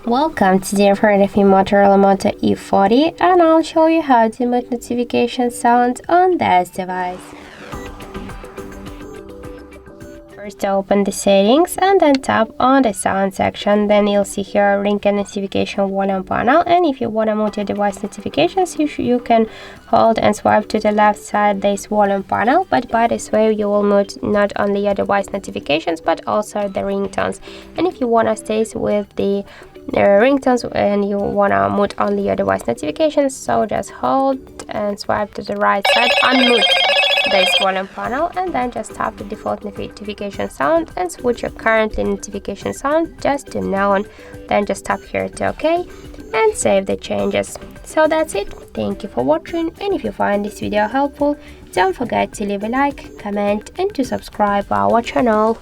Welcome to the Motorola Moto E40, and I'll show you how to mute notification sounds on this device. First, open the settings and then tap on the sound section. Then you'll see here ring and notification volume panel, and if you want to mute your device notifications, you can hold and swipe to the left side this volume panel. But by this way you will mute not only your device notifications but also the ringtones. And if you want to stay with the ringtones and you want to mute only your device notifications, so just hold and swipe to the right side, unmute this volume panel, and then just tap the default notification sound and switch your current notification sound just to none. Then just tap here to OK and save the changes. So that's it. Thank you for watching, and if you find this video helpful, don't forget to leave a like, comment and to subscribe our channel.